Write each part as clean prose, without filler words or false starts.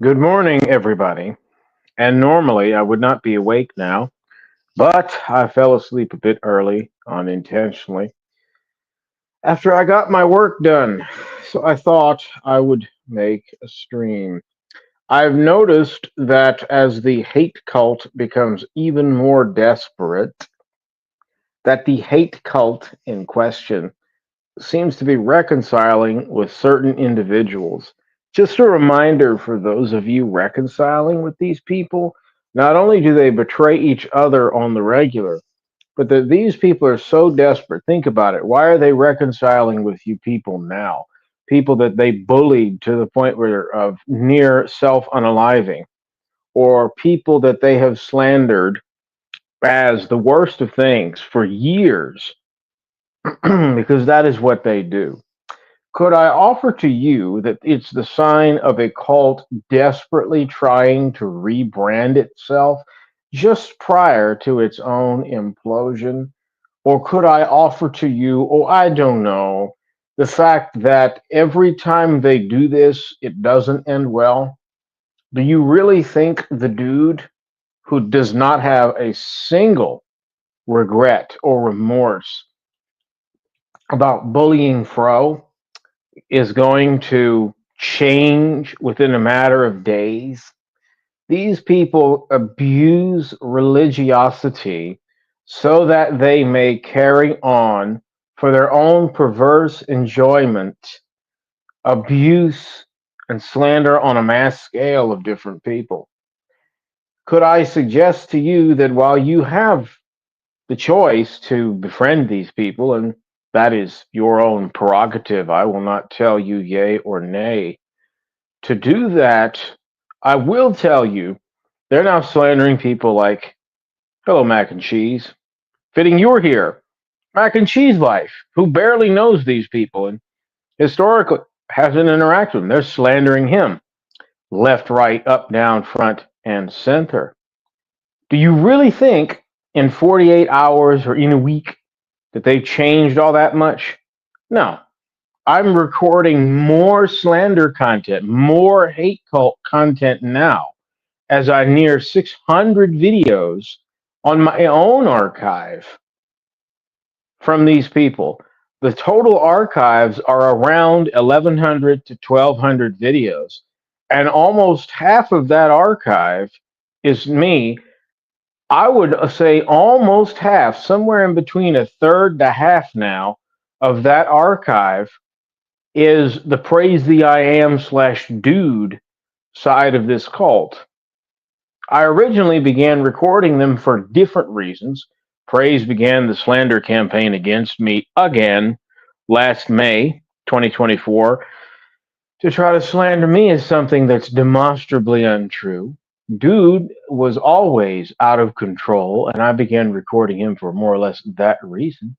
Good morning, everybody. And normally I would not be awake now, but I fell asleep a bit early, unintentionally, after I got my work done. So I thought I would make a stream. I've noticed that as the hate cult becomes even more desperate, that the hate cult in question seems to be reconciling with certain individuals. Just a reminder for those of you reconciling with these people, not only do they betray each other on the regular, but that these people are so desperate. Think about it. Why are they reconciling with you people now? People that they bullied to the point where of near self unaliving, or people that they have slandered as the worst of things for years, because that is what they do. Could I offer to you that it's the sign of a cult desperately trying to rebrand itself just prior to its own implosion? Or could I offer to you, oh, I don't know, the fact that every time they do this, it doesn't end well? Do you really think the dude who does not have a single regret or remorse about bullying Fro is going to change within a matter of days? These people abuse religiosity so that they may carry on for their own perverse enjoyment, abuse, and slander on a mass scale of different people. Could I suggest to you that while you have the choice to befriend these people, and that is your own prerogative, I will not tell you yea or nay, to do that, I will tell you they're now slandering people like, hello, mac and cheese. Fitting you're here. Mac and cheese life, who barely knows these people and historically hasn't interacted with them. They're slandering him left, right, up, down, front, and center. Do you really think in 48 hours or in a week that they've changed all that much? No. I'm recording more slander content, more hate cult content now as I near 600 videos on my own archive from these people. The total archives are around 1,100 to 1,200 videos, and almost half of that archive is me. I would say almost half, somewhere in between a third to half now, of that archive is the praise the I am slash dude side of this cult. I originally began recording them for different reasons. Praise began the slander campaign against me again last May 2024 to try to slander me as something that's demonstrably untrue. Dude was always out of control, and I began recording him for more or less that reason.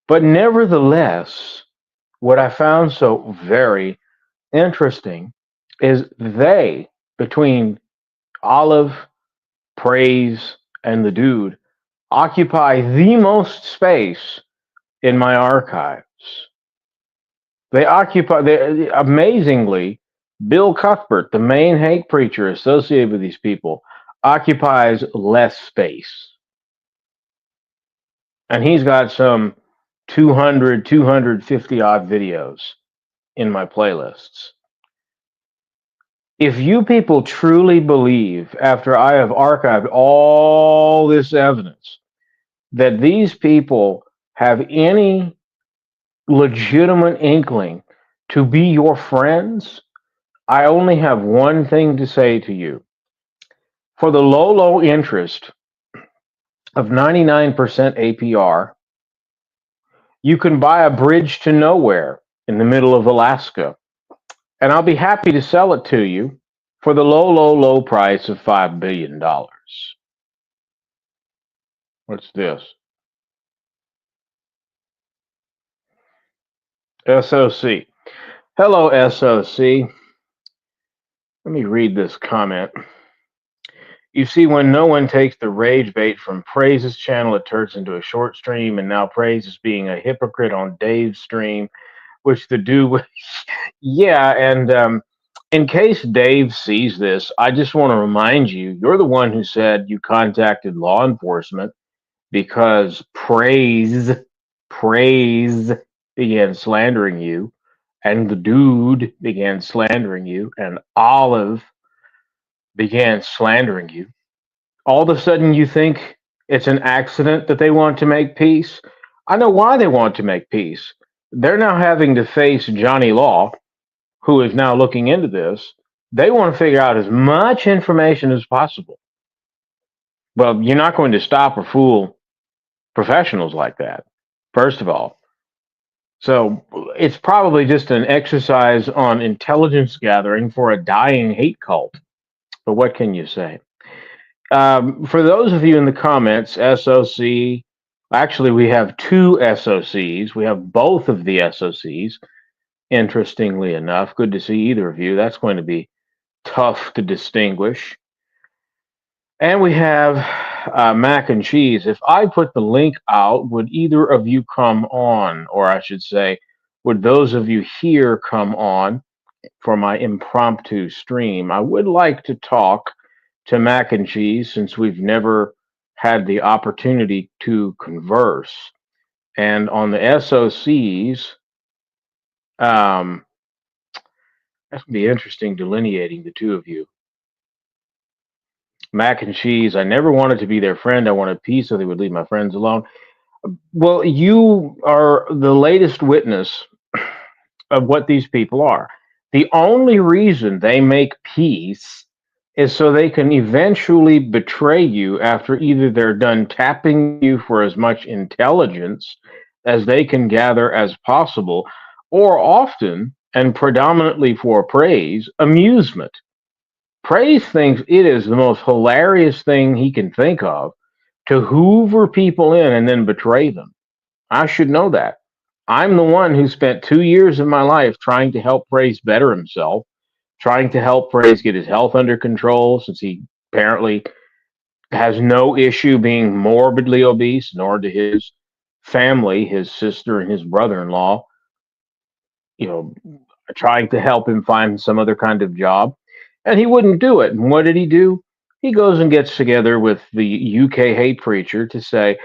But nevertheless, what I found so very interesting is they, between Olive, Praise, and the Dude, occupy the most space in my archives. Amazingly, Bill Cuthbert, the main hate preacher associated with these people, occupies less space. And he's got some 200, 250 odd videos in my playlists. If you people truly believe, after I have archived all this evidence, that these people have any legitimate inkling to be your friends, I only have one thing to say to you. For the low, low interest of 99% APR, you can buy a bridge to nowhere in the middle of Alaska, and I'll be happy to sell it to you for the low, low, low price of $5 billion. What's this? SOC. Hello, SOC. Let me read this comment. You see, when no one takes the rage bait from Praise's channel, it turns into a short stream, and now Praise is being a hypocrite on Dave's stream, which the dude was. Yeah, and In case Dave sees this, I just want to remind you, you're the one who said you contacted law enforcement because praise began slandering you, and the dude began slandering you, and Olive began slandering you. All of a sudden you think it's an accident that they want to make peace. I know why they want to make peace. They're now having to face Johnny Law, who is now looking into this. They want to figure out as much information as possible. Well, you're not going to stop or fool professionals like that, first of all. So it's probably just an exercise on intelligence gathering for a dying hate cult. But what can you say? For those of you in the comments, SOC, actually, we have two SOCs. We have both of the SOCs, interestingly enough. Good to see either of you. That's going to be tough to distinguish. And we have mac and cheese. If I put the link out, would either of you come on? Or I should say, would those of you here come on for my impromptu stream? I would like to talk to mac and cheese since we've never had the opportunity to converse. And on the SOCs, um, that's going to be interesting delineating the two of you. Mac and cheese, I never wanted to be their friend. I wanted peace so they would leave my friends alone. Well, you are the latest witness of what these people are. The only reason they make peace is so they can eventually betray you after either they're done tapping you for as much intelligence as they can gather as possible, or often and predominantly for praise, amusement. Praise thinks it is the most hilarious thing he can think of to hoover people in and then betray them. I should know that. I'm the one who spent 2 years of my life trying to help Praise better himself, trying to help Praise get his health under control since he apparently has no issue being morbidly obese, nor to his family, his sister and his brother in law, you know, trying to help him find some other kind of job. And he wouldn't do it. And what did he do? He goes and gets together with the UK hate preacher to say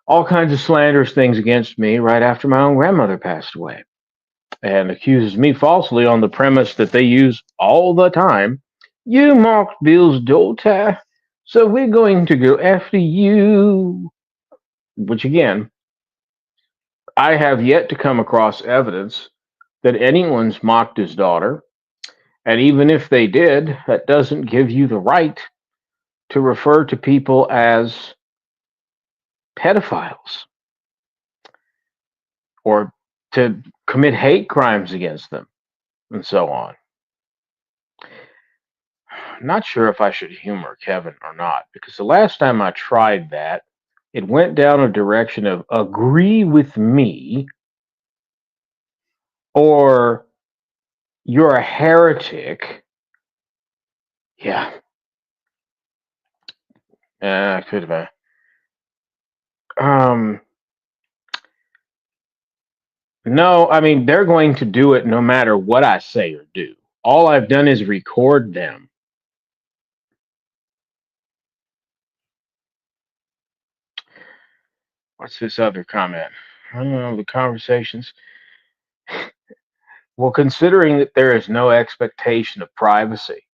all kinds of slanderous things against me right after my own grandmother passed away, and accuses me falsely on the premise that they use all the time. You mocked Bill's daughter, so we're going to go after you. Which again, I have yet to come across evidence that anyone's mocked his daughter. And even if they did, that doesn't give you the right to refer to people as pedophiles or to commit hate crimes against them and so on. I'm not sure if I should humor Kevin or not, because the last time I tried that, it went down a direction of agree with me or you're a heretic. Yeah, could have. Um, no, I mean, they're going to do it no matter what I say or do. All I've done is record them. What's this other comment? I don't know, the conversations. Well, considering that there is no expectation of privacy,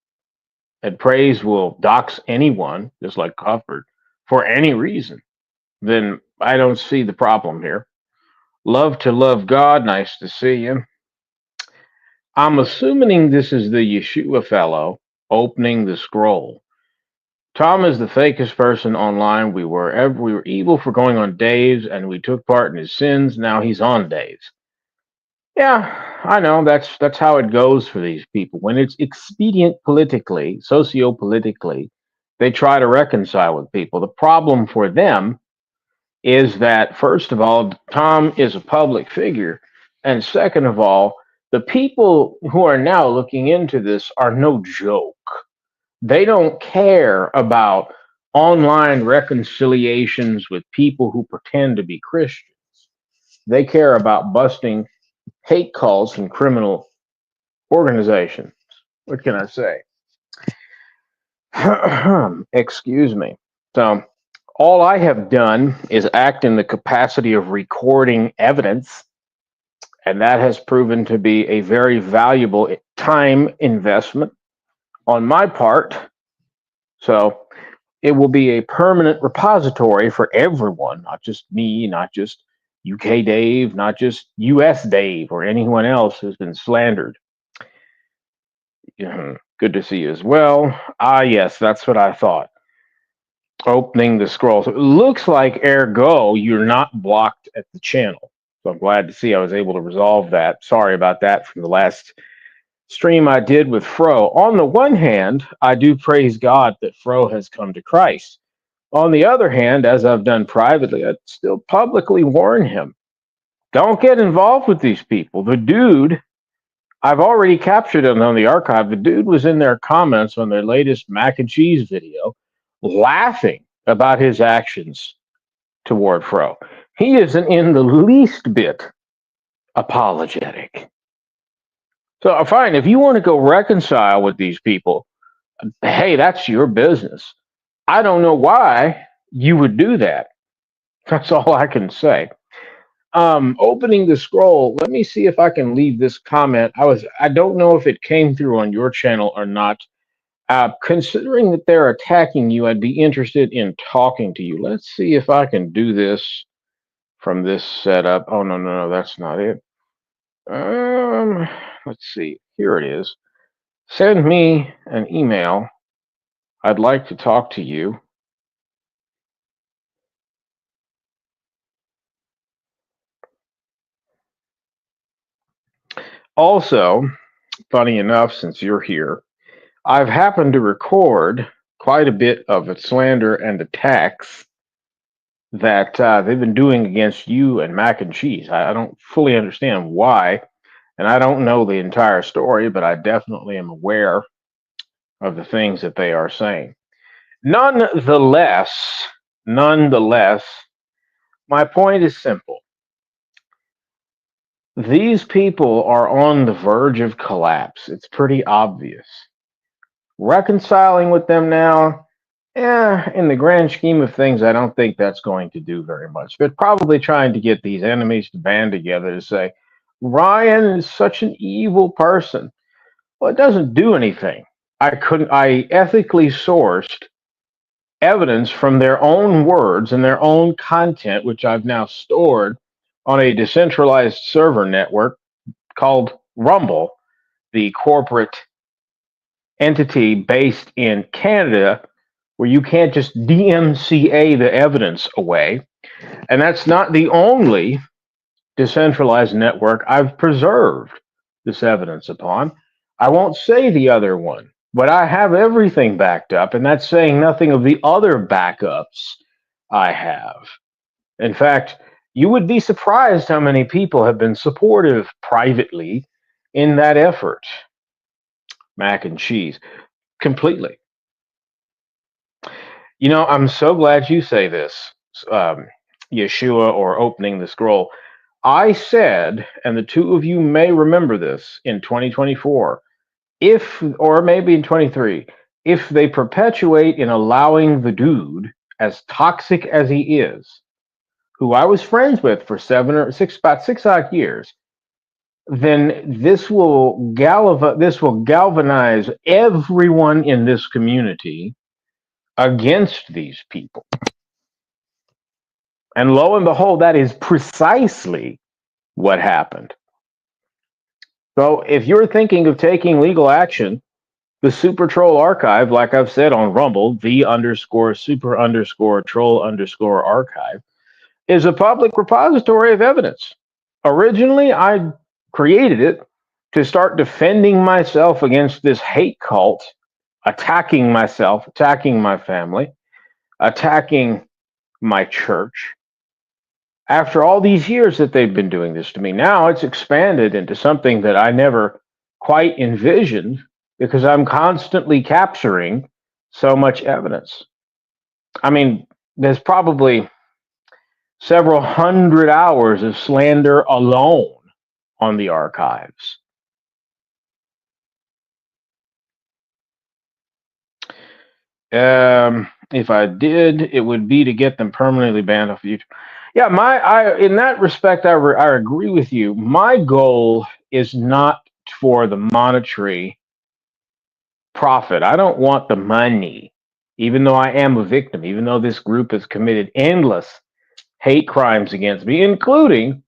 and praise will dox anyone, just like Cuthbert, for any reason, then I don't see the problem here. Love to love God. Nice to see you. I'm assuming this is the Yeshua fellow opening the scroll. Tom is the fakest person online. We were evil for going on Dave's, and we took part in his sins. Now he's on Dave's. Yeah, I know that's how it goes for these people. When it's expedient politically, socio-politically, they try to reconcile with people. The problem for them is that first of all, Tom is a public figure, and second of all, the people who are now looking into this are no joke. They don't care about online reconciliations with people who pretend to be Christians. They care about busting hate cults and criminal organizations. what can I say? Excuse me. So, all I have done is act in the capacity of recording evidence, and that has proven to be a very valuable time investment on my part. So, it will be a permanent repository for everyone, not just me, not just UK Dave, not just US Dave, or anyone else who's been slandered. Good to see you as well. Ah, yes, that's what I thought. Opening the scroll. So it looks like, ergo, you're not blocked at the channel. So I'm glad to see I was able to resolve that. Sorry about that from the last stream I did with Fro. On the one hand, I do praise God that Fro has come to Christ. On the other hand, as I've done privately, I still publicly warn him, don't get involved with these people. The dude, I've already captured him on the archive. The dude was in their comments on their latest mac and cheese video, laughing about his actions toward Fro. He isn't in the least bit apologetic. So, fine, if you want to go reconcile with these people, hey, that's your business. I don't know why you would do that. That's all I can say. Opening the scroll, let me see if I can leave this comment. I don't know if it came through on your channel or not. Considering that they're attacking you, I'd be interested in talking to you. Let's see if I can do this from this setup. Oh, no, no, no, that's not it. Let's see. Here it is. Send me an email. I'd like to talk to you. Also, funny enough, since you're here, I've happened to record quite a bit of slander and attacks that they've been doing against you and mac and cheese. I don't fully understand why, and I don't know the entire story, but I definitely am aware of the things that they are saying. Nonetheless, my point is simple. These people are on the verge of collapse. It's pretty obvious. Reconciling with them now, in the grand scheme of things, I don't think that's going to do very much. But probably trying to get these enemies to band together to say, Ryan is such an evil person. Well, it doesn't do anything. I ethically sourced evidence from their own words and their own content, which I've now stored on a decentralized server network called Rumble, the corporate entity based in Canada, where you can't just DMCA the evidence away. And that's not the only decentralized network I've preserved this evidence upon. I won't say the other one, but I have everything backed up, and that's saying nothing of the other backups I have. In fact, you would be surprised how many people have been supportive privately in that effort. Mac and cheese, completely. I'm so glad you say this, Yeshua, or opening the scroll. I said, and the two of you may remember this in 2024, if, or maybe in 23, if they perpetuate in allowing the dude, as toxic as he is, who I was friends with for about 6 odd years, then this will galvanize everyone in this community against these people. And lo and behold, that is precisely what happened. So if you're thinking of taking legal action, the Super Troll Archive, like I've said on Rumble, the_super_troll_archive, is a public repository of evidence. Originally, I created it to start defending myself against this hate cult, attacking myself, attacking my family, attacking my church. After all these years that they've been doing this to me, now it's expanded into something that I never quite envisioned because I'm constantly capturing so much evidence. I mean, there's probably several hundred hours of slander alone on the archives. If I did, it would be to get them permanently banned off YouTube. Yeah, in that respect, I agree with you. My goal is not for the monetary profit. I don't want the money, even though I am a victim, even though this group has committed endless hate crimes against me, including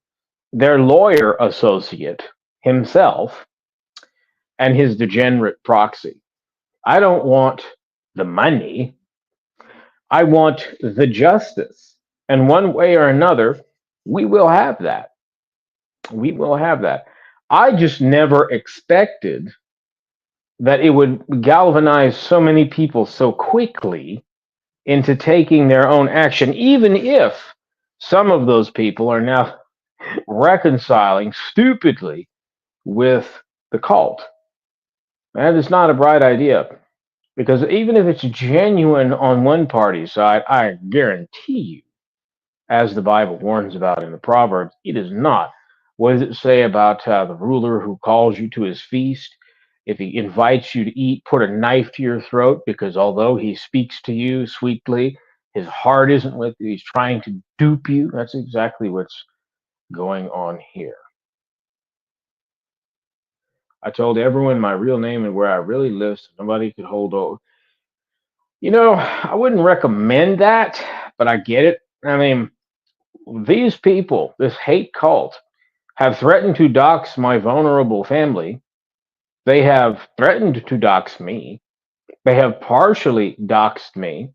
their lawyer associate himself and his degenerate proxy. I don't want the money. I want the justice. And one way or another, we will have that. We will have that. I just never expected that it would galvanize so many people so quickly into taking their own action, even if some of those people are now reconciling stupidly with the cult. That is not a bright idea. Because even if it's genuine on one party's side, I guarantee you, as the Bible warns about in the Proverbs, it is not. What does it say about the ruler who calls you to his feast? If he invites you to eat, put a knife to your throat, because although he speaks to you sweetly, his heart isn't with you. He's trying to dupe you. That's exactly what's going on here. I told everyone my real name and where I really live so nobody could hold over. I wouldn't recommend that, but I get it. I mean, these people, this hate cult, have threatened to dox my vulnerable family. They have threatened to dox me. They have partially doxed me.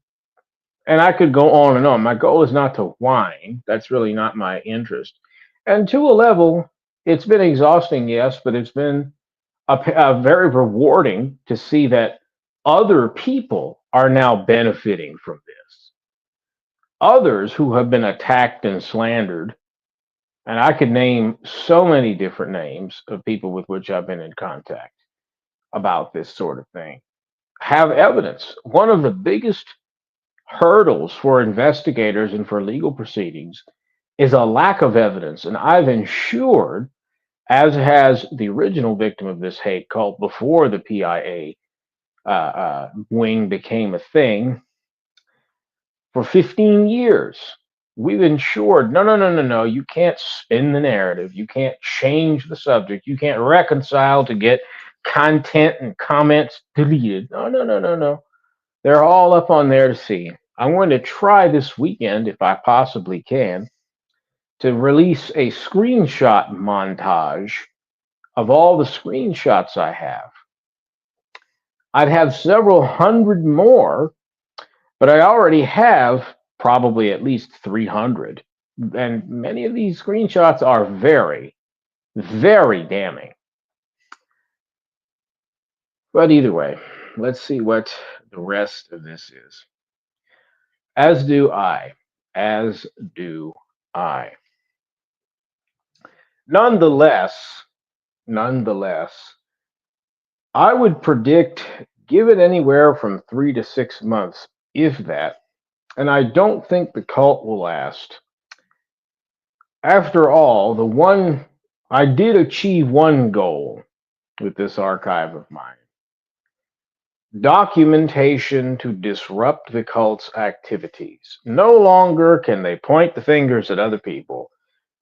And I could go on and on. My goal is not to whine. That's really not my interest. And to a level, it's been exhausting, yes, but it's been a very rewarding to see that other people are now benefiting from this. Others who have been attacked and slandered, and I could name so many different names of people with which I've been in contact about this sort of thing, have evidence. One of the biggest hurdles for investigators and for legal proceedings is a lack of evidence. And I've ensured, as has the original victim of this hate cult before the PIA wing became a thing, for 15 years. We've ensured no, no, no, no, no. You can't spin the narrative. You can't change the subject. You can't reconcile to get content and comments deleted. No, no, no, no, no. They're all up on there to see. I'm going to try this weekend, if I possibly can, to release a screenshot montage of all the screenshots I have. I'd have several hundred more, but I already have probably at least 300. And many of these screenshots are very, very damning. But either way, let's see what the rest of this is. As do I. As do I. Nonetheless, I would predict, give it anywhere from 3 to 6 months, if that. And I don't think the cult will last. After all, I did achieve one goal with this archive of mine: documentation to disrupt the cult's activities. No longer can they point the fingers at other people.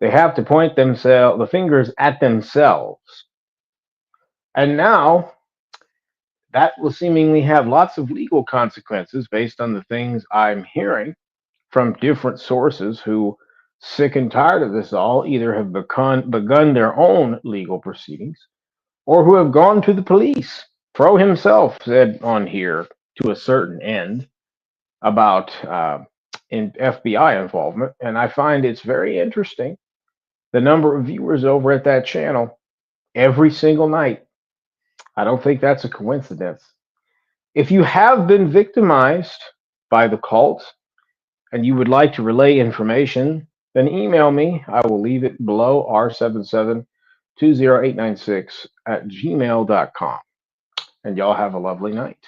They have to point the fingers at themselves. And now that will seemingly have lots of legal consequences based on the things I'm hearing from different sources who, sick and tired of this all, either have begun their own legal proceedings or who have gone to the police. Pro himself said on here to a certain end about in FBI involvement, and I find it's very interesting the number of viewers over at that channel every single night. I don't think that's a coincidence. If you have been victimized by the cult and you would like to relay information, then email me. I will leave it below, r772086@gmail.com. And y'all have a lovely night.